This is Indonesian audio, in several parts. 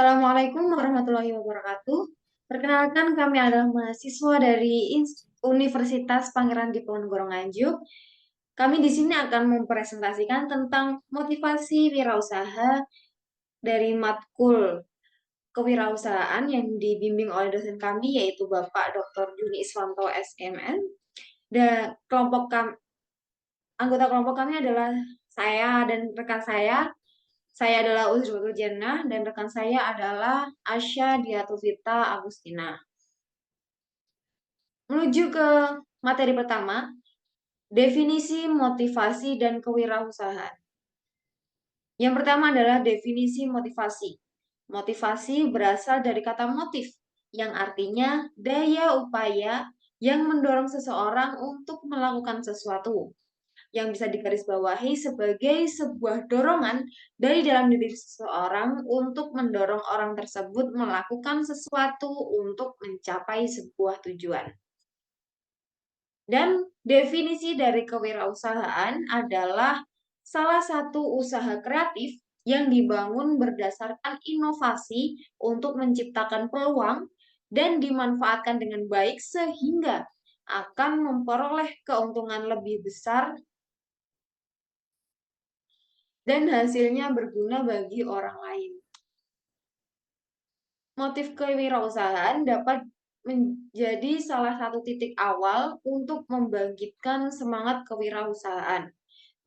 Assalamualaikum warahmatullahi wabarakatuh. Perkenalkan, kami adalah mahasiswa dari Universitas Pangeran Diponegoro Nganjuk. Kami di sini akan mempresentasikan tentang motivasi wirausaha dari matkul kewirausahaan yang dibimbing oleh dosen kami, yaitu Bapak Dr. Juni Iswanto SMN. Dan anggota kelompok kami adalah saya dan rekan saya. Saya adalah Uzratul Jannah dan rekan saya adalah Asya Diatuvita Agustina. Menuju ke materi pertama, definisi motivasi dan kewirausahaan. Yang pertama adalah definisi motivasi. Motivasi berasal dari kata motif, yang artinya daya upaya yang mendorong seseorang untuk melakukan sesuatu, yang bisa digarisbawahi sebagai sebuah dorongan dari dalam diri seseorang untuk mendorong orang tersebut melakukan sesuatu untuk mencapai sebuah tujuan. Dan definisi dari kewirausahaan adalah salah satu usaha kreatif yang dibangun berdasarkan inovasi untuk menciptakan peluang dan dimanfaatkan dengan baik sehingga akan memperoleh keuntungan lebih besar dan hasilnya berguna bagi orang lain. Motif kewirausahaan dapat menjadi salah satu titik awal untuk membangkitkan semangat kewirausahaan.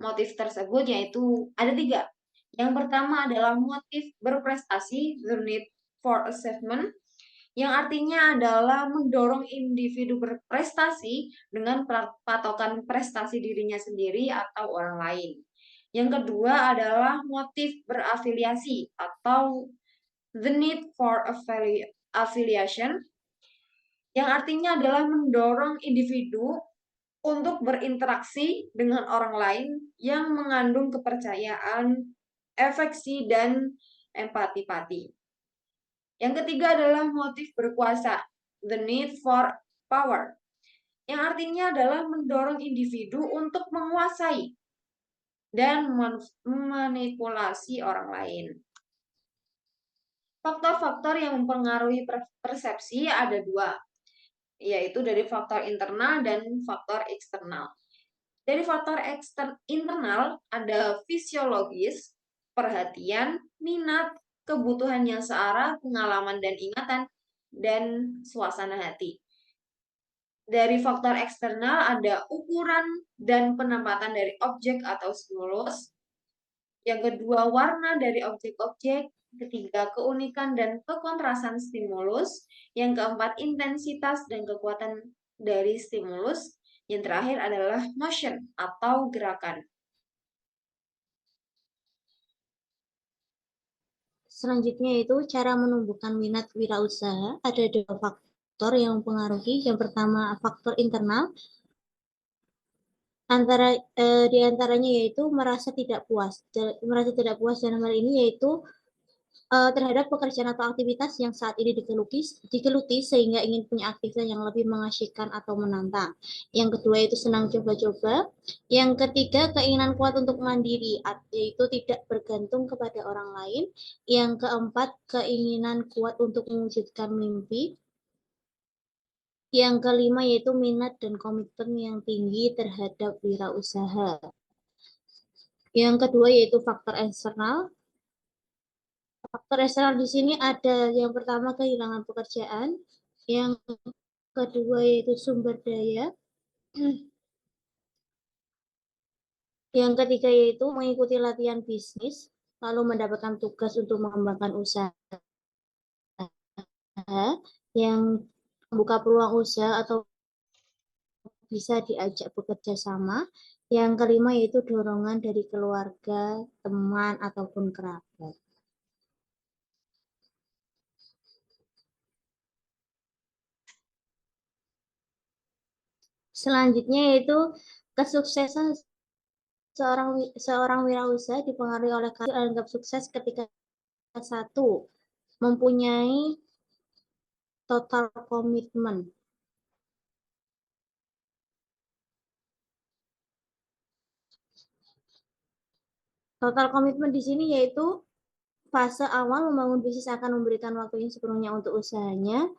Motif tersebut yaitu ada tiga. Yang pertama adalah motif berprestasi, the need for achievement, yang artinya adalah mendorong individu berprestasi dengan patokan prestasi dirinya sendiri atau orang lain. Yang kedua adalah motif berafiliasi atau the need for affiliation, yang artinya adalah mendorong individu untuk berinteraksi dengan orang lain yang mengandung kepercayaan, afeksi, dan empati. Yang ketiga adalah motif berkuasa, the need for power, yang artinya adalah mendorong individu untuk menguasai dan memanipulasi orang lain. Faktor-faktor yang mempengaruhi persepsi ada dua, yaitu dari faktor internal dan faktor eksternal. Dari faktor internal ada fisiologis, perhatian, minat, kebutuhan yang searah, pengalaman dan ingatan, dan suasana hati. Dari faktor eksternal ada ukuran dan penempatan dari objek atau stimulus. Yang kedua, warna dari objek-objek. Ketiga, keunikan dan kekontrasan stimulus. Yang keempat, intensitas dan kekuatan dari stimulus. Yang terakhir adalah motion atau gerakan. Selanjutnya itu cara menumbuhkan minat wirausaha. Ada dua faktor yang mempengaruhi. Yang pertama faktor internal, di antaranya yaitu merasa tidak puas dalam hal ini yaitu terhadap pekerjaan atau aktivitas yang saat ini digeluti sehingga ingin punya aktivitas yang lebih mengasyikkan atau menantang. Yang kedua itu senang coba-coba. Yang ketiga keinginan kuat untuk mandiri, yaitu tidak bergantung kepada orang lain. Yang keempat keinginan kuat untuk mewujudkan mimpi. Yang kelima yaitu minat dan komitmen yang tinggi terhadap wirausaha. Yang kedua yaitu faktor eksternal. Faktor eksternal di sini ada yang pertama kehilangan pekerjaan, yang kedua yaitu sumber daya, yang ketiga yaitu mengikuti latihan bisnis, lalu mendapatkan tugas untuk mengembangkan usaha yang membuka peluang usaha atau bisa diajak bekerja sama. Yang kelima yaitu dorongan dari keluarga, teman, ataupun kerabat. Selanjutnya yaitu kesuksesan seorang wirausaha dipengaruhi oleh anggap sukses ketika satu mempunyai total komitmen. Total komitmen di sini yaitu fase awal membangun bisnis akan memberikan waktunya sepenuhnya untuk usahanya.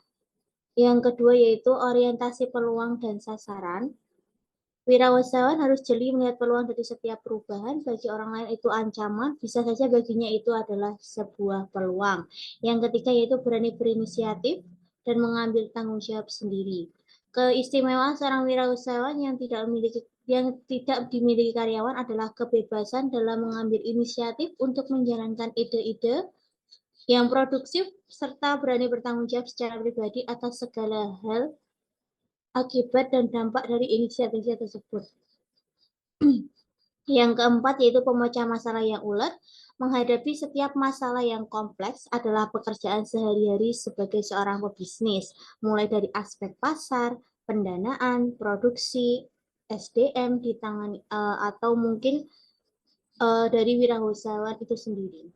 Yang kedua yaitu orientasi peluang dan sasaran. Wirausahawan harus jeli melihat peluang dari setiap perubahan. Bagi orang lain itu ancaman, bisa saja baginya itu adalah sebuah peluang. Yang ketiga yaitu berani berinisiatif dan mengambil tanggung jawab sendiri. Keistimewaan seorang wirausahawan yang tidak dimiliki karyawan adalah kebebasan dalam mengambil inisiatif untuk menjalankan ide-ide yang produktif serta berani bertanggung jawab secara pribadi atas segala hal akibat dan dampak dari inisiatifnya tersebut. Yang keempat yaitu pemecah masalah yang ulet. Menghadapi setiap masalah yang kompleks adalah pekerjaan sehari-hari sebagai seorang pebisnis, mulai dari aspek pasar, pendanaan, produksi, SDM ditangani atau mungkin dari wirausahawan itu sendiri.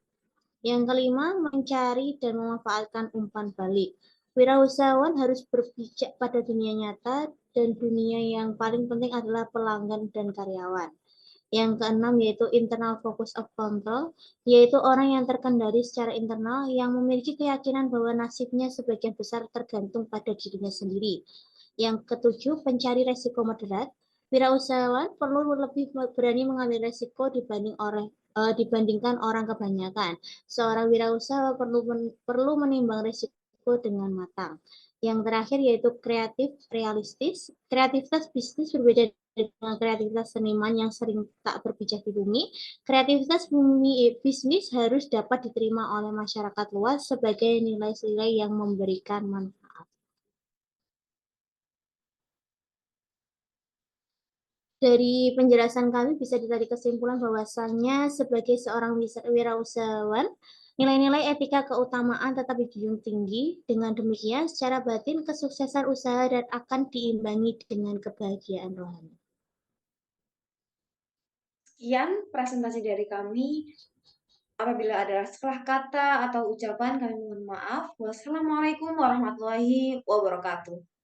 Yang kelima, mencari dan memanfaatkan umpan balik. Wirausahawan harus berpijak pada dunia nyata dan dunia yang paling penting adalah pelanggan dan karyawan. Yang keenam yaitu internal focus of control, yaitu orang yang terkendali secara internal yang memiliki keyakinan bahwa nasibnya sebagian besar tergantung pada dirinya sendiri. Yang ketujuh, pencari resiko moderat. Wirausahawan perlu lebih berani mengambil resiko dibandingkan orang kebanyakan. Seorang wirausahawan perlu menimbang resiko dengan matang. Yang terakhir yaitu kreatif realistis. Kreativitas bisnis berbeda dengan kreativitas seniman yang sering tak berpijak di bumi. Kreativitas bisnis harus dapat diterima oleh masyarakat luas sebagai nilai-nilai yang memberikan manfaat. Dari penjelasan kami bisa ditarik kesimpulan bahwasannya sebagai seorang wirausahawan, nilai-nilai etika keutamaan tetap dijunjung tinggi. Dengan demikian, secara batin kesuksesan usaha dan akan diimbangi dengan kebahagiaan rohani. Sekian presentasi dari kami. Apabila ada salah kata atau ucapan, kami mohon maaf. Wassalamualaikum warahmatullahi wabarakatuh.